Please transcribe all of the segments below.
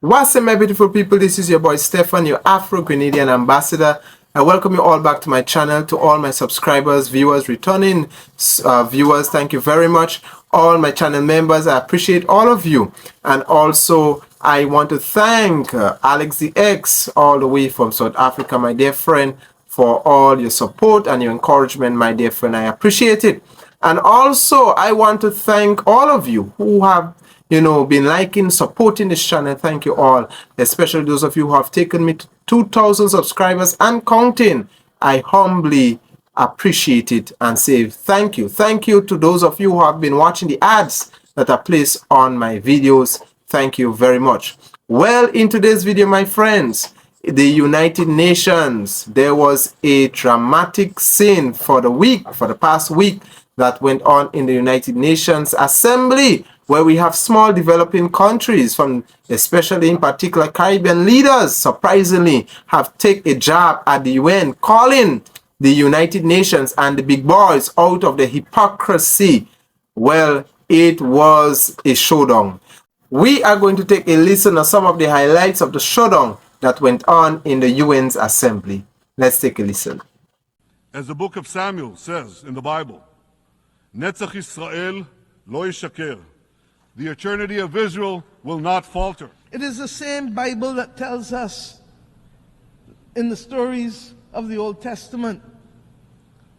What's up, my beautiful people? This is your boy Stefan, your Afro-Grenadian ambassador. I welcome you all back to my channel. To all my subscribers, viewers, returning viewers, thank you very much. All my channel members, I appreciate all of you. And also, I want to thank Alex the X, all the way from South Africa, my dear friend, for all your support and your encouragement, my dear friend. I appreciate it. And also, I want to thank all of you who have been liking, supporting this channel. Thank you all, especially those of you who have taken me to 2,000 subscribers and counting. I humbly appreciate it and say thank you. Thank you to those of you who have been watching the ads that are placed on my videos. Thank you very much. Well, in today's video, my friends, the United Nations, there was a dramatic scene for the past week that went on in the United Nations Assembly, where we have small developing countries, from especially in particular Caribbean leaders, surprisingly have taken a jab at the UN, calling the United Nations and the big boys out of the hypocrisy. Well, it was a showdown. We are going to take a listen to some of the highlights of the showdown that went on in the UN's assembly. Let's take a listen. As the book of Samuel says in the Bible, Netzach Israel lo yishaker. The eternity of Israel will not falter. It is the same Bible that tells us in the stories of the Old Testament,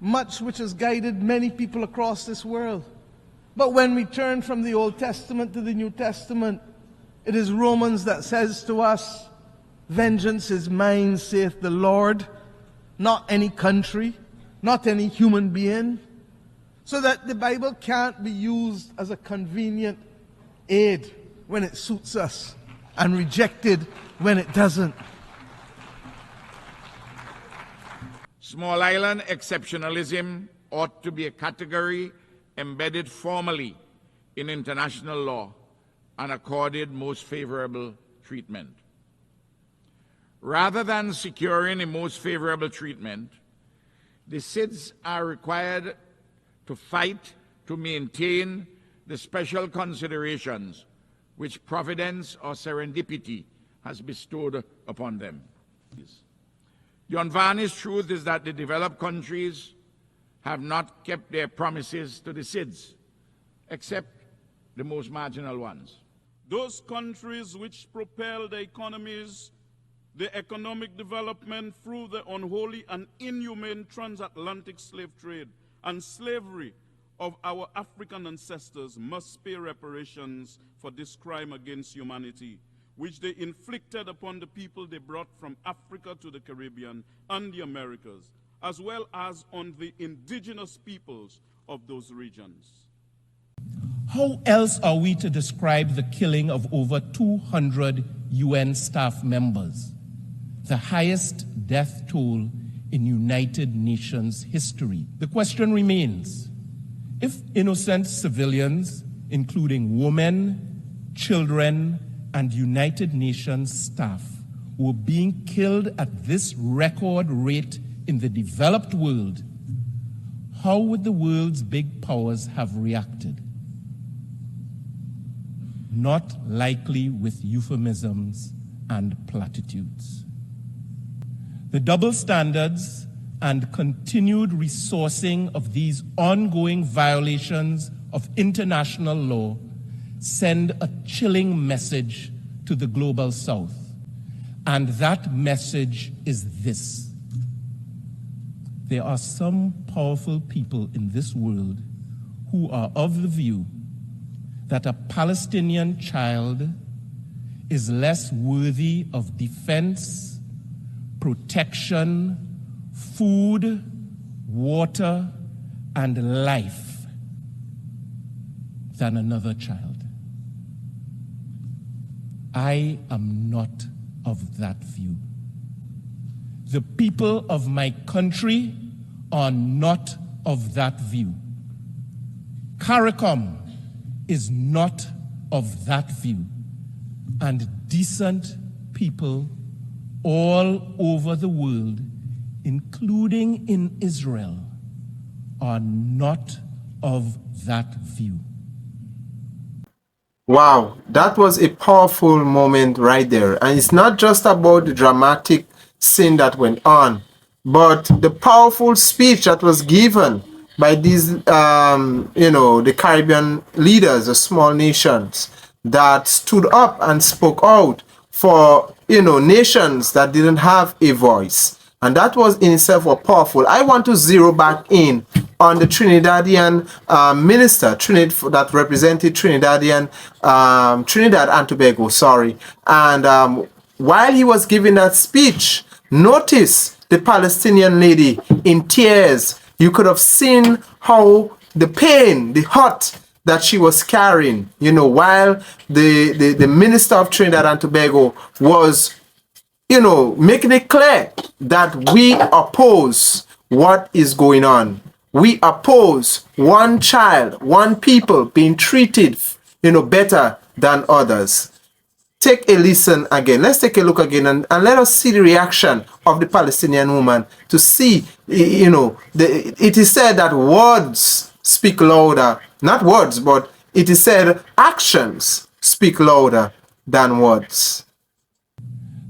much which has guided many people across this world. But when we turn from the Old Testament to the New Testament, it is Romans that says to us, vengeance is mine, saith the Lord, not any country, not any human being. So that the Bible can't be used as a convenient aid when it suits us and rejected when it doesn't. Small island exceptionalism ought to be a category embedded formally in international law and accorded most favorable treatment. Rather than securing a most favorable treatment, the SIDS are required to fight to maintain the special considerations which providence or serendipity has bestowed upon them. The unvarnished truth is that the developed countries have not kept their promises to the SIDS, except the most marginal ones. Those countries which propel their economies, the economic development through the unholy and inhumane transatlantic slave trade and slavery of our African ancestors, must pay reparations for this crime against humanity, which they inflicted upon the people they brought from Africa to the Caribbean and the Americas, as well as on the indigenous peoples of those regions. How else are we to describe the killing of over 200 UN staff members, the highest death toll in United Nations history? The question remains, if innocent civilians, including women, children, and United Nations staff, were being killed at this record rate in the developed world, how would the world's big powers have reacted? Not likely with euphemisms and platitudes. The double standards and continued resourcing of these ongoing violations of international law send a chilling message to the global South. And that message is this: there are some powerful people in this world who are of the view that a Palestinian child is less worthy of defense, protection, food, water, and life than another child. I am not of that view. The people of my country are not of that view. CARICOM is not of that view. And decent people all over the world, including in Israel, are not of that view. Wow, that was a powerful moment right there. And it's not just about the dramatic scene that went on, but the powerful speech that was given by these, the Caribbean leaders, the small nations that stood up and spoke out for, nations that didn't have a voice. And that was in itself was powerful. I want to zero back in on the Trinidadian minister that represented Trinidad and Tobago, sorry. And while he was giving that speech, notice the Palestinian lady in tears. You could have seen how the pain, the hurt that she was carrying, while the minister of Trinidad and Tobago was making it clear that we oppose what is going on. We oppose one child, one people being treated, better than others. Take a listen again. Let's take a look again and let us see the reaction of the Palestinian woman to see, it is said that words speak louder, not words, but it is said actions speak louder than words.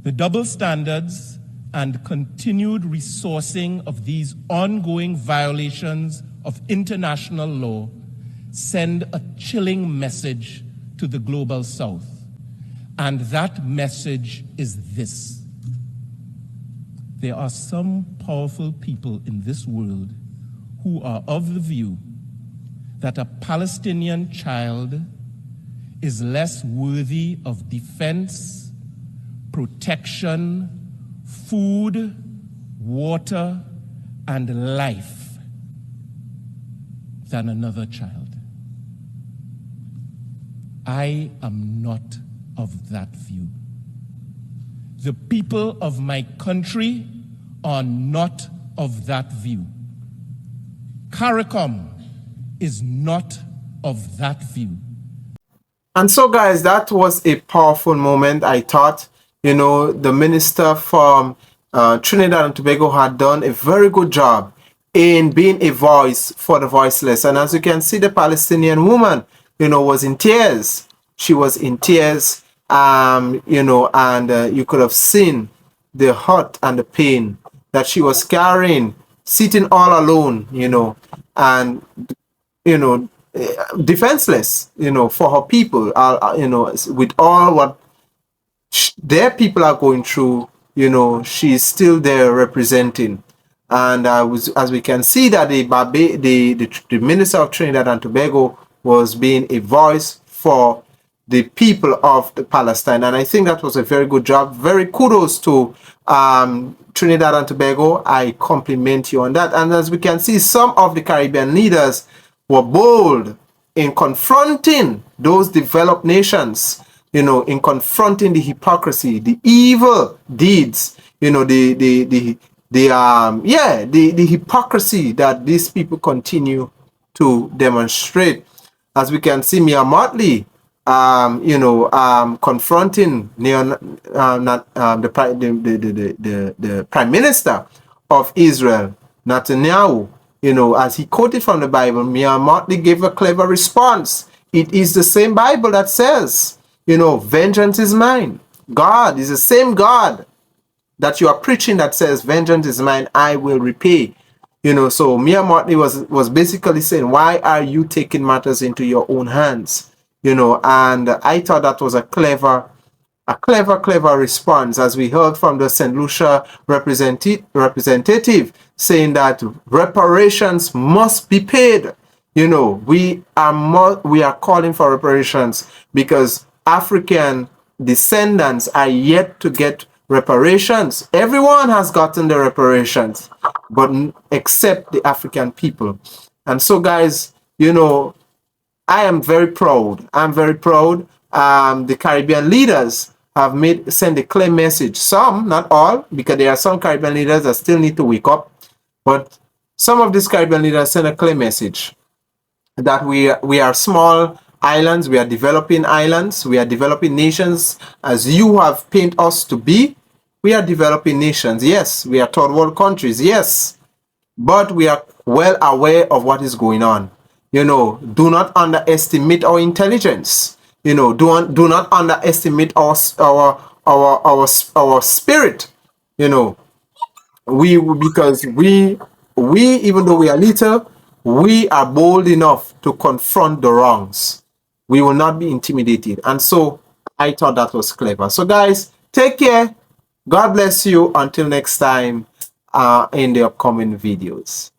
The double standards and continued resourcing of these ongoing violations of international law send a chilling message to the global South. And that message is this: there are some powerful people in this world who are of the view that a Palestinian child is less worthy of defense, protection, food, water, and life than another child. I am not of that view. The people of my country are not of that view. CARICOM is not of that view. And so, guys, that was a powerful moment. I thought, the minister from Trinidad and Tobago had done a very good job in being a voice for the voiceless. And as you can see, the Palestinian woman, was in tears. She was in tears, and you could have seen the hurt and the pain that she was carrying, sitting all alone, and, defenseless, for her people, with all what their people are going through, she's still there representing. And as we can see that the minister of Trinidad and Tobago was being a voice for the people of the Palestine. And I think that was a very good job. Very kudos to Trinidad and Tobago. I compliment you on that. And as we can see, some of the Caribbean leaders were bold in confronting those developed nations, in confronting the hypocrisy, the evil deeds, the hypocrisy that these people continue to demonstrate. As we can see, Mia Motley, confronting the Prime Minister of Israel, Netanyahu, as he quoted from the Bible. Mia Motley gave a clever response. It is the same Bible that says, vengeance is mine. God is the same God that you are preaching that says, vengeance is mine, I will repay. So Mia Motley was basically saying, why are you taking matters into your own hands? And I thought that was a clever response, as we heard from the St. Lucia representative saying that reparations must be paid. We are calling for reparations because African descendants are yet to get reparations. Everyone has gotten the reparations, but except the African people. And so, guys, I am very proud. I'm very proud. The Caribbean leaders have sent a clear message. Some, not all, because there are some Caribbean leaders that still need to wake up. But some of these Caribbean leaders sent a clear message that we are small islands, we are developing islands, we are developing nations, as you have painted us to be. We are developing nations. Yes, we are third world countries. Yes, but we are well aware of what is going on. Do not underestimate our intelligence. do not underestimate our spirit, because we even though we are little, we are bold enough to confront the wrongs. We will not be intimidated. And so I thought that was clever. So guys, take care. God bless you. Until next time, in the upcoming videos.